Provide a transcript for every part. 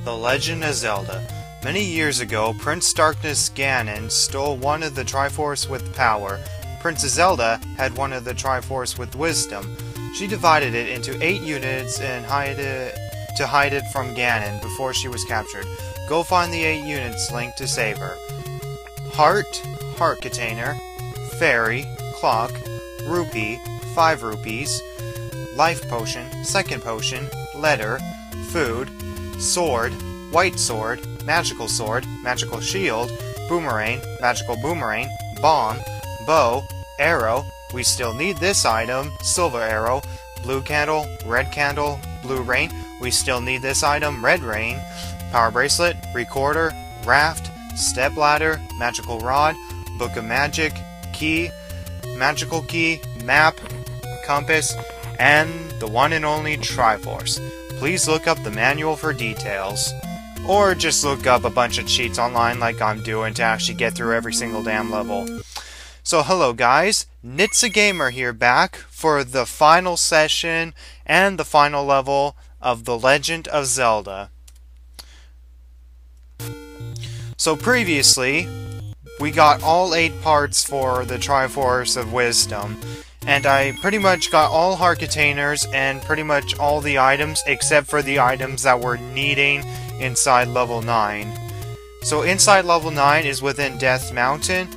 The Legend of Zelda. Many years ago, Prince Darkness Ganon stole one of the Triforce with power. Princess Zelda had one of the Triforce with wisdom. She divided it into 8 units and hide it from Ganon before she was captured. Go find the 8 units linked to save her. Heart, heart container, fairy, clock, rupee, 5 rupees, life potion, second potion, letter, food, sword, white sword, magical shield, boomerang, magical boomerang, bomb, bow, arrow, we still need this item, silver arrow, blue candle, blue rain, we still need this item, red rain, power bracelet, recorder, raft, step ladder, magical rod, book of magic, key, magical key, map, compass, and the one and only Triforce. Please look up the manual for details. Or just look up a bunch of cheats online like I'm doing to actually get through every single damn level. So hello guys, NitsuaGamer here back for the final session and the final level of The Legend of Zelda. So previously, we got all 8 parts for the Triforce of Wisdom, and I pretty much got all heart containers and pretty much all the items except for the items that we're needing inside level 9. So inside level 9 is within Death Mountain,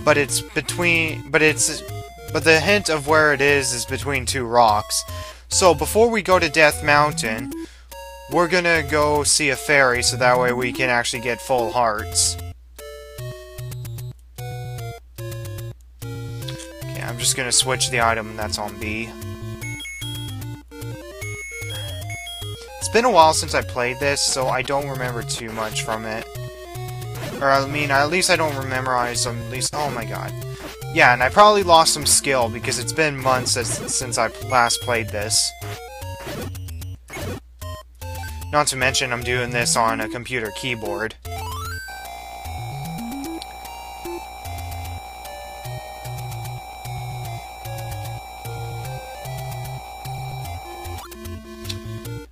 but the hint of where it is between 2 rocks. So before we go to Death Mountain, we're gonna go see a fairy so that way we can actually get full hearts. Okay, I'm just gonna switch the item that's on B. It's been a while since I played this, so I don't remember too much from it. Or I mean, at least I don't memorize them, at least, oh my god. Yeah, and I probably lost some skill because it's been months since I last played this. Not to mention I'm doing this on a computer keyboard.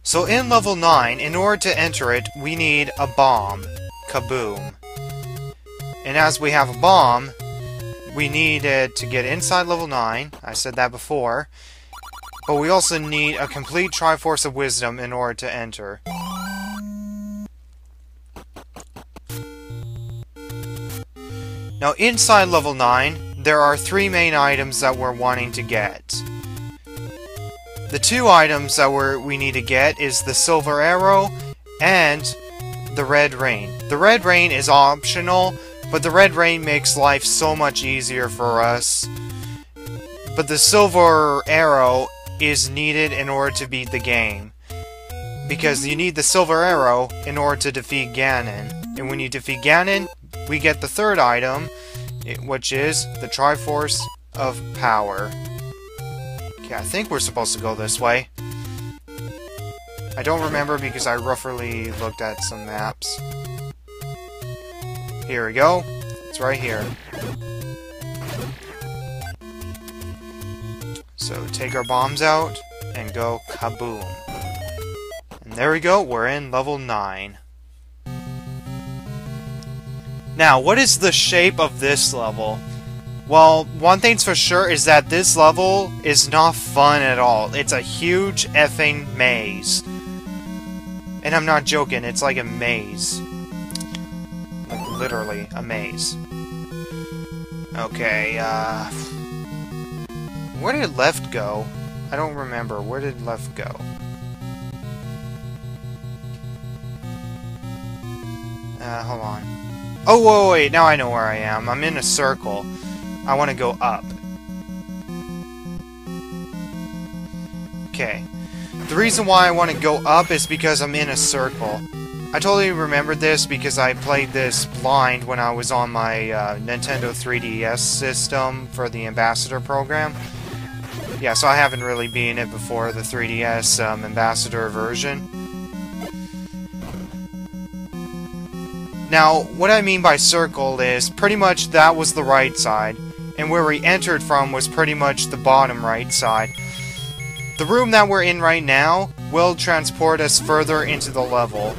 So in level 9, in order to enter it, we need a bomb. Kaboom. And as we have a bomb, we need it to get inside level 9. I said that before. But we also need a complete Triforce of Wisdom in order to enter. Now inside level 9, there are 3 main items that we're wanting to get. The 2 items that we need to get is the silver arrow and the red rain. The red rain is optional, but the red rain makes life so much easier for us. But the silver arrow is needed in order to beat the game. Because you need the silver arrow in order to defeat Ganon. And when you defeat Ganon, we get the 3rd item, which is the Triforce of Power. Okay, I think we're supposed to go this way. I don't remember because I roughly looked at some maps. Here we go. It's right here. So take our bombs out and go kaboom. And there we go, we're in level 9. Now, what is the shape of this level? Well, one thing's for sure is that this level is not fun at all. It's a huge effing maze. And I'm not joking, it's like a maze. Like, literally, a maze. Okay, where did left go? I don't remember. Where did left go? Hold on. Oh, whoa, wait, now I know where I am. I'm in a circle. I want to go up. Okay. The reason why I want to go up is because I'm in a circle. I totally remembered this because I played this blind when I was on my Nintendo 3DS system for the Ambassador program. Yeah, so I haven't really been it before the 3DS Ambassador version. Now, what I mean by circle is pretty much that was the right side, and where we entered from was pretty much the bottom right side. The room that we're in right now will transport us further into the level.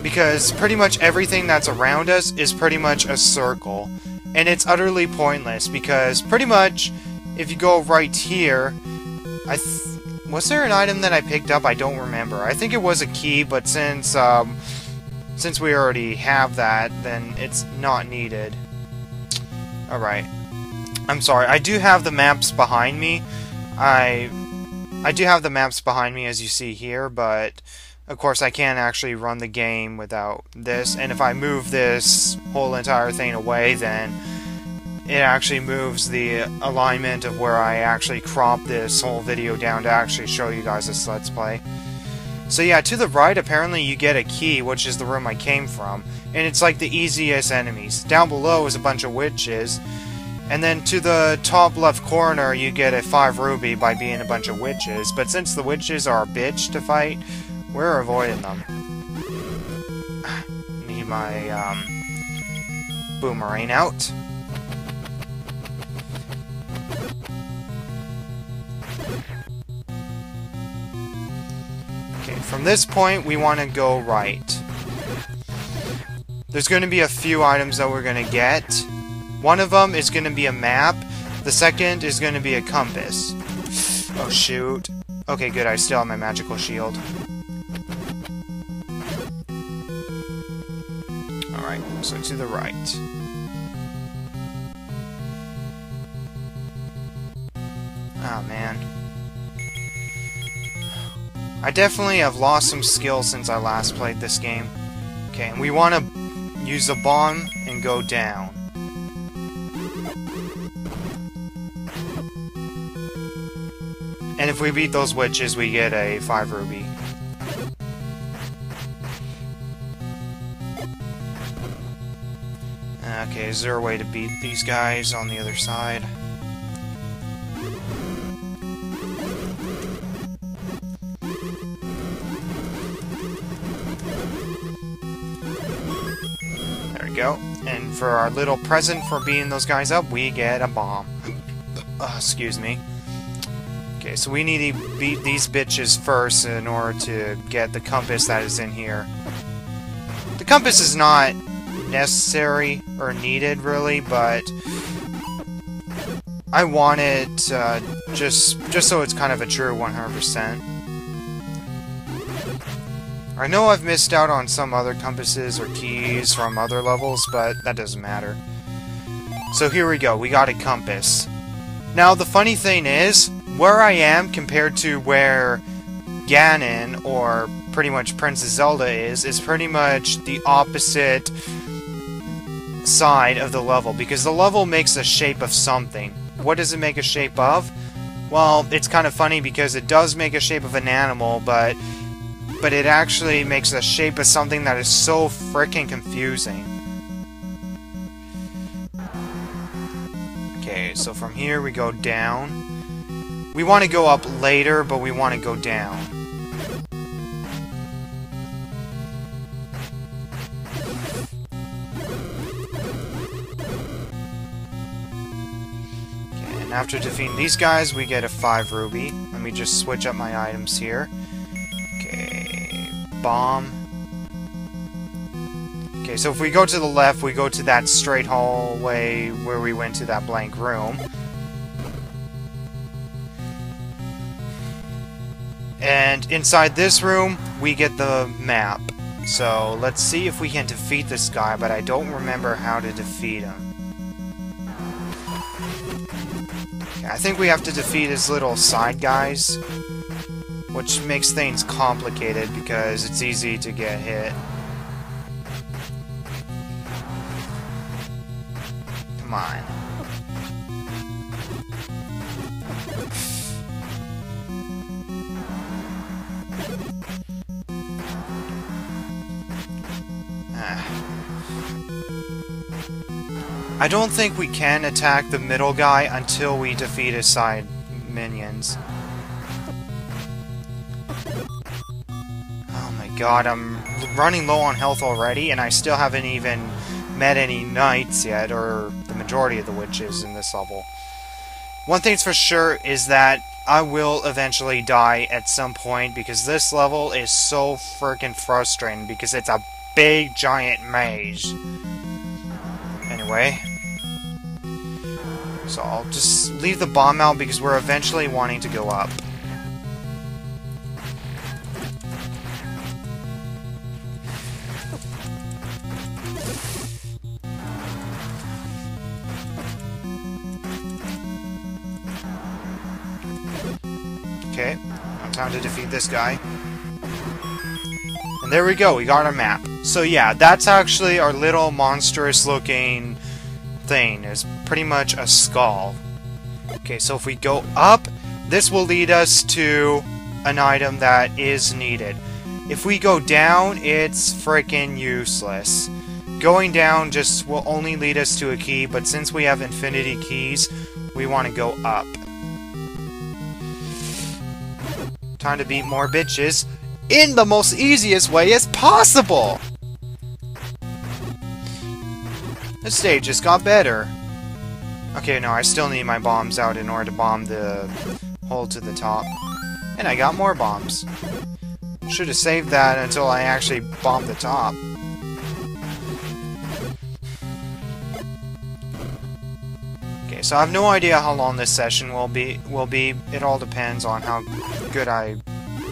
because pretty much everything that's around us is pretty much a circle. And it's utterly pointless, because pretty much, if you go right here, was there an item that I picked up? I don't remember. I think it was a key, but since we already have that, then it's not needed. Alright. I'm sorry, I do have the maps behind me. I do have the maps behind me, as you see here, but of course I can't actually run the game without this, and if I move this whole entire thing away, then it actually moves the alignment of where I actually crop this whole video down to actually show you guys this Let's Play. So yeah, to the right, apparently you get a key, which is the room I came from, and it's like the easiest enemies. Down below is a bunch of witches, and then to the top left corner you get a 5 ruby by being a bunch of witches, but since the witches are a bitch to fight, we're avoiding them. Need my boomerang out. Okay, from this point we want to go right. There's going to be a few items that we're going to get. One of them is going to be a map. The second is going to be a compass. Oh shoot. Okay, good, I still have my magical shield. Alright, so to the right. Oh man. I definitely have lost some skills since I last played this game. Okay, and we want to use a bomb and go down. And if we beat those witches, we get a 5 ruby. Okay, is there a way to beat these guys on the other side? There we go. And for our little present for beating those guys up, we get a bomb. Excuse me. Okay, so we need to beat these bitches first in order to get the compass that is in here. The compass is not necessary or needed, really, but I want it just so it's kind of a true 100%. I know I've missed out on some other compasses or keys from other levels, but that doesn't matter. So here we go, we got a compass. Now, the funny thing is, where I am compared to where Ganon, or pretty much Princess Zelda is pretty much the opposite side of the level, because the level makes a shape of something. What does it make a shape of? Well, it's kind of funny because it does make a shape of an animal, but it actually makes a shape of something that is so freaking confusing. Okay, so from here we go down. We want to go up later, but we want to go down. Okay, and after defeating these guys, we get a 5 ruby. Let me just switch up my items here. Okay, bomb. Okay, so if we go to the left, we go to that straight hallway where we went to that blank room. And inside this room, we get the map. So let's see if we can defeat this guy, but I don't remember how to defeat him. Okay, I think we have to defeat his little side guys, which makes things complicated because it's easy to get hit. Come on. I don't think we can attack the middle guy until we defeat his side minions. Oh my god, I'm running low on health already, and I still haven't even met any knights yet, or the majority of the witches in this level. One thing's for sure is that I will eventually die at some point, because this level is so freaking frustrating, because it's a big giant maze. Anyway. So I'll just leave the bomb out because we're eventually wanting to go up. Okay, now time to defeat this guy. And there we go, we got our map. So yeah, that's actually our little monstrous looking thing. Is pretty much a skull. Okay, so if we go up, this will lead us to an item that is needed. If we go down, it's freaking useless. Going down just will only lead us to a key, but since we have infinity keys, we want to go up. Time to beat more bitches in the most easiest way as possible! This stage just got better. Okay, no, I still need my bombs out in order to bomb the hole to the top. And I got more bombs. Should have saved that until I actually bombed the top. Okay, so I have no idea how long this session will be. It all depends on how good I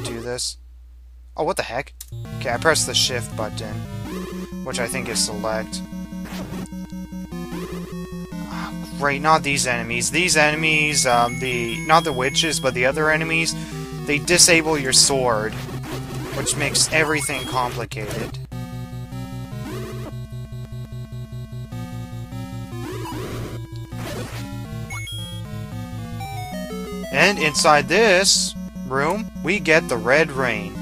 do this. Oh, what the heck? Okay, I pressed the shift button, which I think is select. Oh, great, not these enemies. These enemies, not the witches, but the other enemies, they disable your sword, which makes everything complicated. And inside this room, we get the red rain.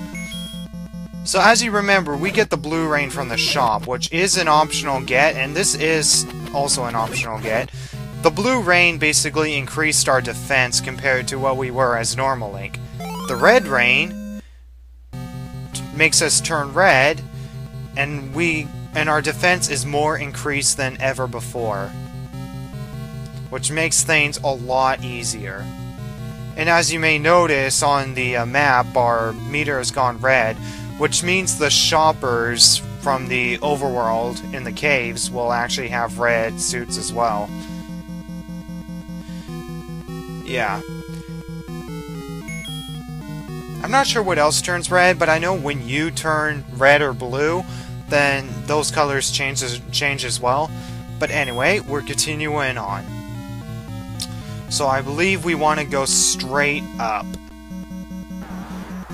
So as you remember, we get the blue rain from the shop, which is an optional get, and this is also an optional get. The blue rain basically increased our defense compared to what we were as normal Link. The red rain makes us turn red, and our defense is more increased than ever before, which makes things a lot easier. And as you may notice on the map, our meter has gone red, which means the shoppers from the overworld in the caves will actually have red suits as well. Yeah. I'm not sure what else turns red, but I know when you turn red or blue, then those colors change as well. But anyway, we're continuing on. So I believe we want to go straight up.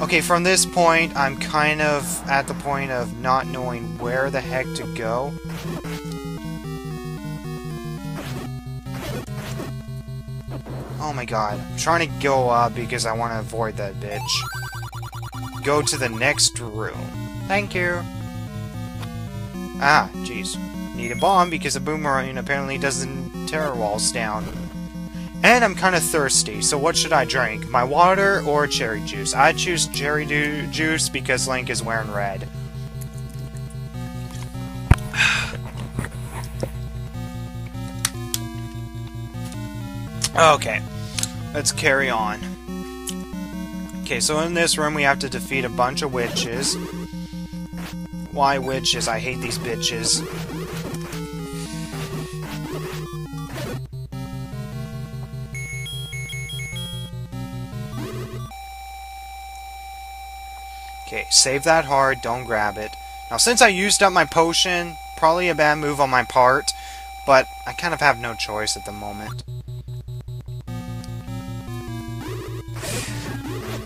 Okay, from this point, I'm kind of at the point of not knowing where the heck to go. Oh my god, I'm trying to go up because I want to avoid that bitch. Go to the next room. Thank you. Ah, jeez. Need a bomb because a boomerang apparently doesn't tear walls down. And I'm kind of thirsty, so what should I drink? My water or cherry juice? I choose cherry juice because Link is wearing red. Okay, let's carry on. Okay, so in this room we have to defeat a bunch of witches. Why witches? I hate these bitches. Okay, save that heart, don't grab it. Now, since I used up my potion, probably a bad move on my part, but I kind of have no choice at the moment.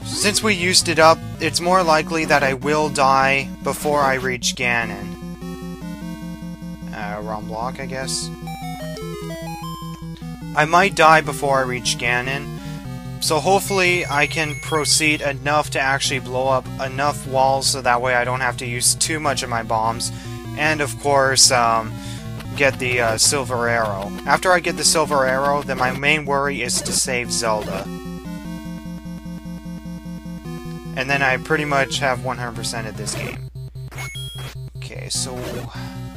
Since we used it up, it's more likely that I will die before I reach Ganon. Wrong block, I guess. I might die before I reach Ganon. So hopefully I can proceed enough to actually blow up enough walls so that way I don't have to use too much of my bombs. And of course, get the silver arrow. After I get the silver arrow, then my main worry is to save Zelda. And then I pretty much have 100% of this game. Okay, so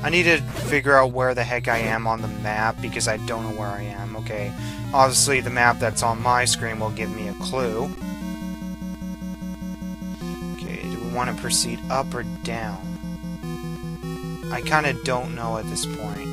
I need to figure out where the heck I am on the map because I don't know where I am. Okay. Obviously, the map that's on my screen will give me a clue. Okay, do we want to proceed up or down? I kind of don't know at this point.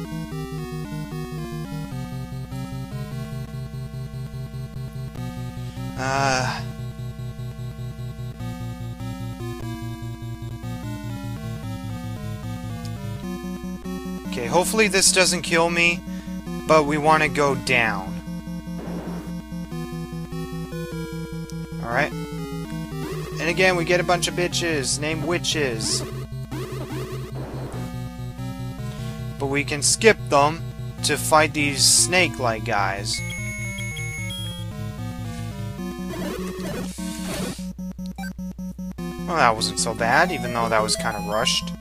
Okay, hopefully this doesn't kill me, but we want to go down. Alright. And again, we get a bunch of bitches named witches. But we can skip them to fight these snake-like guys. Well, that wasn't so bad, even though that was kind of rushed.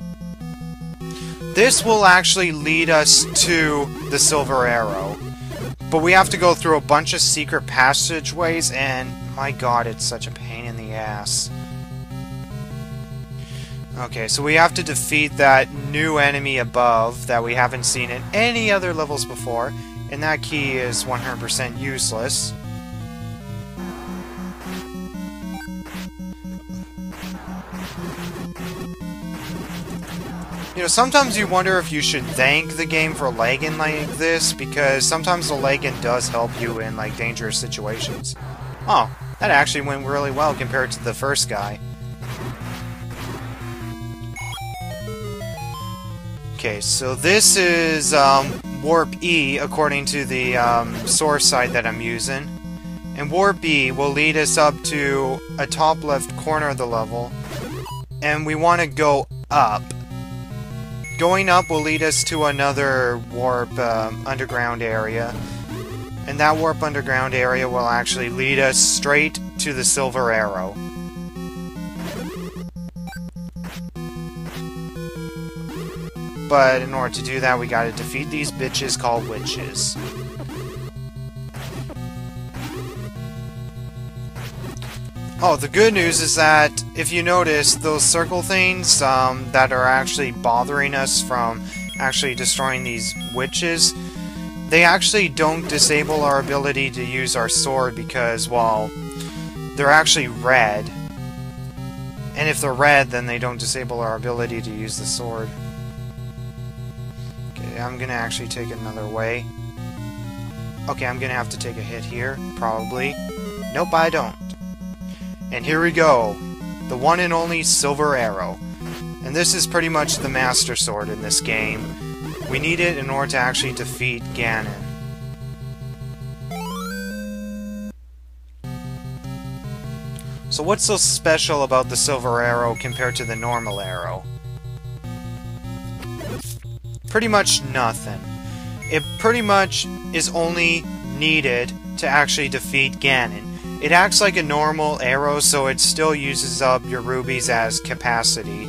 This will actually lead us to the Silver Arrow. But we have to go through a bunch of secret passageways, and my god, it's such a pain in the ass. Okay, so we have to defeat that new enemy above that we haven't seen in any other levels before, and that key is 100% useless. You know, sometimes you wonder if you should thank the game for lagging like this, because sometimes the lagging does help you in, like, dangerous situations. Oh, that actually went really well compared to the first guy. Okay, so this is Warp E, according to the source site that I'm using. And Warp E will lead us up to a top left corner of the level, and we want to go up. Going up will lead us to another warp underground area, and that warp underground area will actually lead us straight to the Silver Arrow. But in order to do that, we gotta defeat these bitches called witches. Oh, the good news is that, if you notice, those circle things that are actually bothering us from actually destroying these witches, they actually don't disable our ability to use our sword because, well, they're actually red. And if they're red, then they don't disable our ability to use the sword. Okay, I'm gonna actually take another way. Okay, I'm gonna have to take a hit here, probably. Nope, I don't. And here we go, the one and only Silver Arrow. And this is pretty much the Master Sword in this game. We need it in order to actually defeat Ganon. So what's so special about the Silver Arrow compared to the normal arrow? Pretty much nothing. It pretty much is only needed to actually defeat Ganon. It acts like a normal arrow, so it still uses up your rubies as capacity.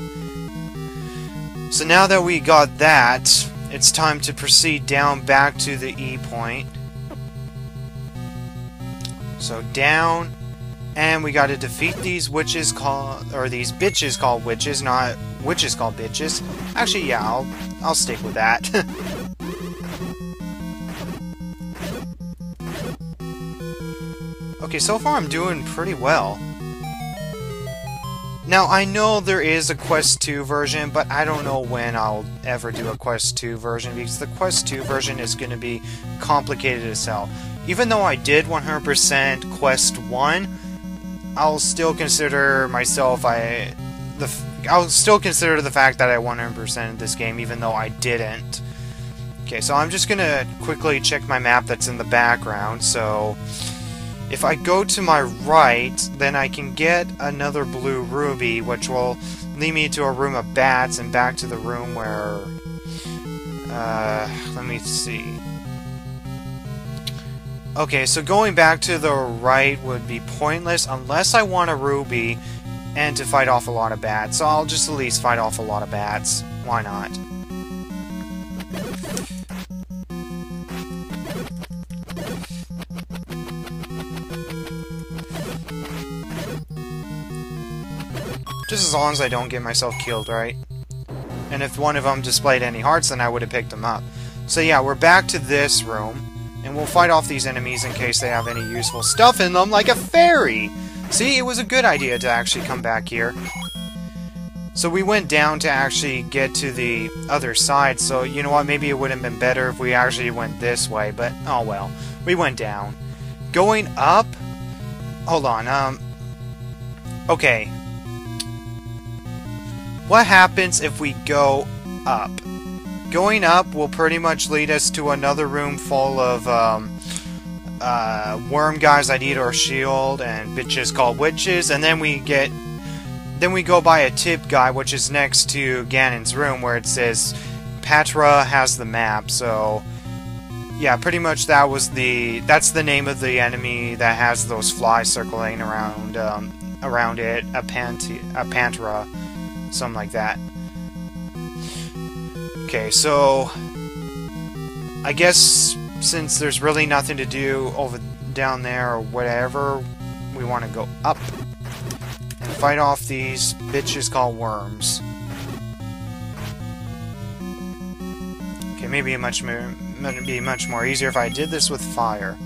So now that we got that, it's time to proceed down back to the E point. So down, and we gotta defeat these witches called, or these bitches called witches, not witches called bitches. Actually, yeah, I'll stick with that. Okay, so far I'm doing pretty well. Now, I know there is a Quest 2 version, but I don't know when I'll ever do a Quest 2 version, because the Quest 2 version is going to be complicated as hell. Even though I did 100% Quest 1, I'll still consider myself, I'll still consider the fact that I 100%ed this game, even though I didn't. Okay, so I'm just gonna quickly check my map that's in the background, so... If I go to my right, then I can get another blue ruby, which will lead me to a room of bats and back to the room where... let me see... Okay, so going back to the right would be pointless unless I want a ruby and to fight off a lot of bats. So I'll just at least fight off a lot of bats. Why not? Just as long as I don't get myself killed, right? And if one of them displayed any hearts, then I would have picked them up. So yeah, we're back to this room. And we'll fight off these enemies in case they have any useful stuff in them, like a fairy! See, it was a good idea to actually come back here. So we went down to actually get to the other side, so you know what, maybe it would have been better if we actually went this way, but oh well. We went down. Going up? Hold on, okay. What happens if we go up? Going up will pretty much lead us to another room full of, worm guys that eat our shield, and bitches called witches, and then we go by a tip guy, which is next to Ganon's room, where it says Patra has the map. So yeah, pretty much that's the name of the enemy that has those flies circling around it, a Pantera, something like that. Okay, so I guess since there's really nothing to do down there or whatever, we want to go up and fight off these bitches called worms. Okay, maybe it'd be much more easier if I did this with fire.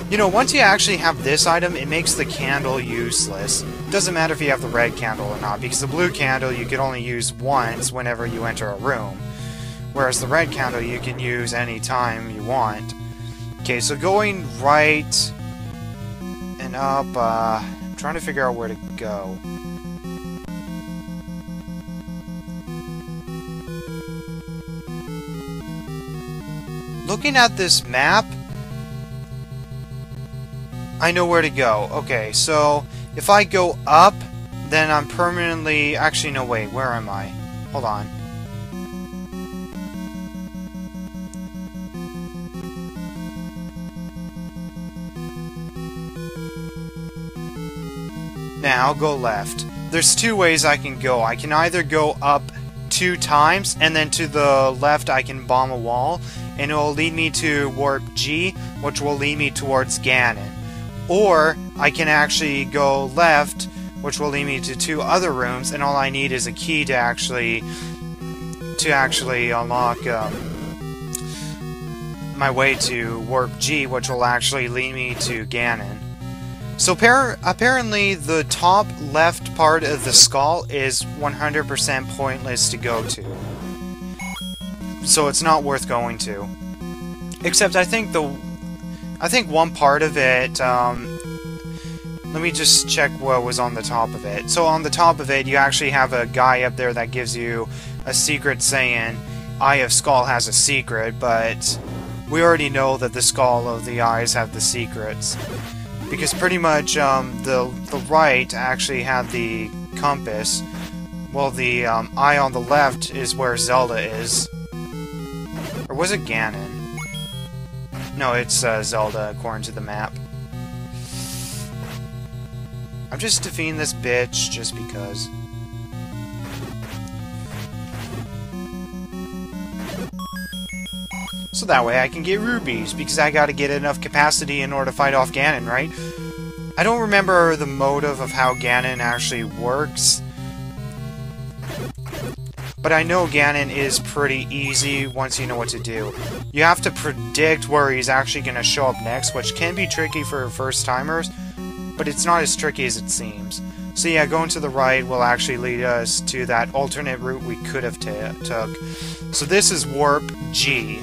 You know, once you actually have this item, it makes the candle useless. It doesn't matter if you have the red candle or not, because the blue candle you can only use once whenever you enter a room. Whereas the red candle you can use any time you want. Okay, so going right and up, I'm trying to figure out where to go. Looking at this map, I know where to go. Okay, so if I go up, then I'm permanently... Actually, no, wait, where am I? Hold on. Now, I'll go left. There's two ways I can go. I can either go up 2 times, and then to the left I can bomb a wall, and it will lead me to Warp G, which will lead me towards Ganon. Or, I can actually go left, which will lead me to 2 other rooms, and all I need is a key to actually unlock my way to Warp G, which will actually lead me to Ganon. So apparently the top left part of the skull is 100% pointless to go to. So it's not worth going to. Except I think one part of it, let me just check what was on the top of it. So on the top of it, you actually have a guy up there that gives you a secret saying, Eye of Skull has a secret, but we already know that the Skull of the Eyes have the secrets. Because pretty much, the right actually had the compass, while the eye on the left is where Zelda is. Or was it Ganon? No, it's Zelda, according to the map. I'm just defeating this bitch, just because. So that way I can get rubies, because I gotta get enough capacity in order to fight off Ganon, right? I don't remember the motive of how Ganon actually works, but I know Ganon is pretty easy once you know what to do. You have to predict where he's actually gonna show up next, which can be tricky for first-timers, but it's not as tricky as it seems. So yeah, going to the right will actually lead us to that alternate route we could have took. So this is Warp G.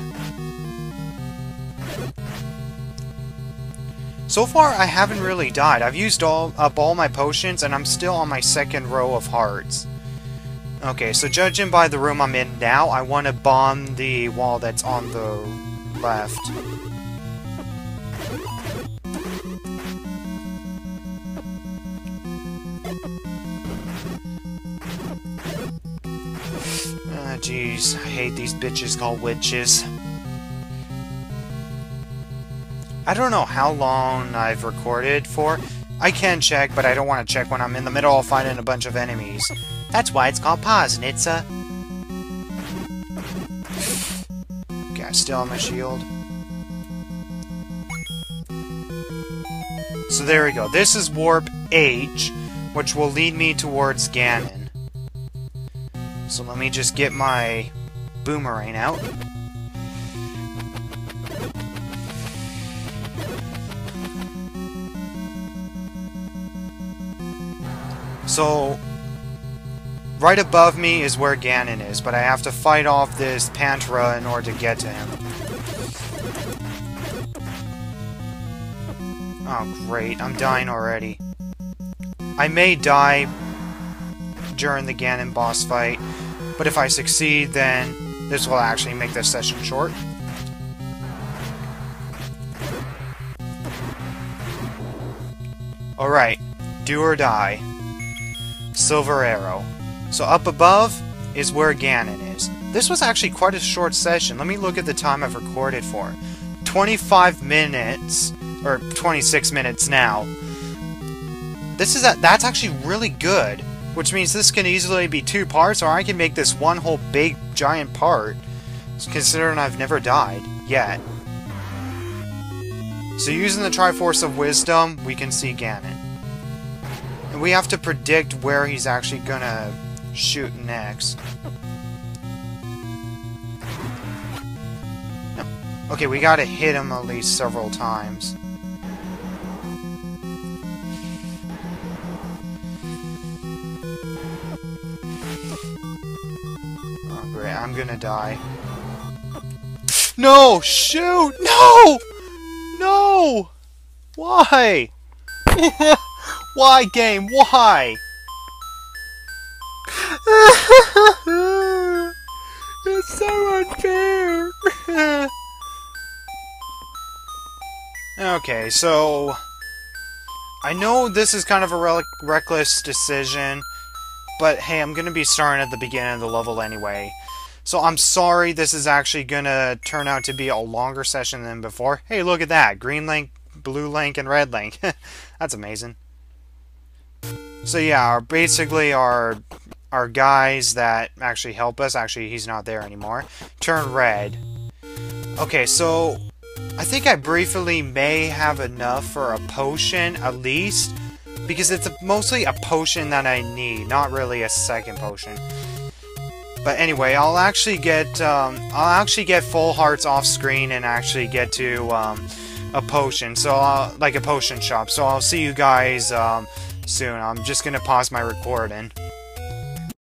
So far, I haven't really died. I've used up all my potions, and I'm still on my 2nd row of hearts. Okay, so judging by the room I'm in now, I want to bomb the wall that's on the left. Ah, jeez, I hate these bitches called witches. I don't know how long I've recorded for. I can check, but I don't want to check when I'm in the middle of fighting a bunch of enemies. That's why it's called pause, Nitsa. Okay, I still have my shield. So there we go. This is Warp H, which will lead me towards Ganon. So let me just get my boomerang out. So, Right above me is where Ganon is, but I have to fight off this Pantera in order to get to him. Oh, great. I'm dying already. I may die during the Ganon boss fight, but if I succeed, then this will actually make this session short. Alright, do or die. Silver Arrow. So up above is where Ganon is. This was actually quite a short session. Let me look at the time I've recorded for. 25 minutes, or 26 minutes now. That's actually really good, which means this can easily be 2 parts, or I can make this one whole big giant part, considering I've never died yet. So using the Triforce of Wisdom, we can see Ganon. And we have to predict where he's actually gonna shoot next. No. Okay, we gotta hit him at least several times. Oh great, I'm gonna die. No! Shoot! No! No! Why? Why, game? Why? It's so unfair! Okay, so... I know this is kind of a reckless decision, but hey, I'm gonna be starting at the beginning of the level anyway. So I'm sorry this is actually gonna turn out to be a longer session than before. Hey, look at that! Green Link, Blue Link, and Red Link. That's amazing. So yeah, basically our guys that actually help us, actually he's not there anymore, turn red. Okay, so I think I briefly may have enough for a potion, at least, because it's mostly a potion that I need, not really a second potion. But anyway, I'll actually get full hearts off screen and actually get to a potion, so like a potion shop. So I'll see you guys soon. I'm just gonna pause my recording.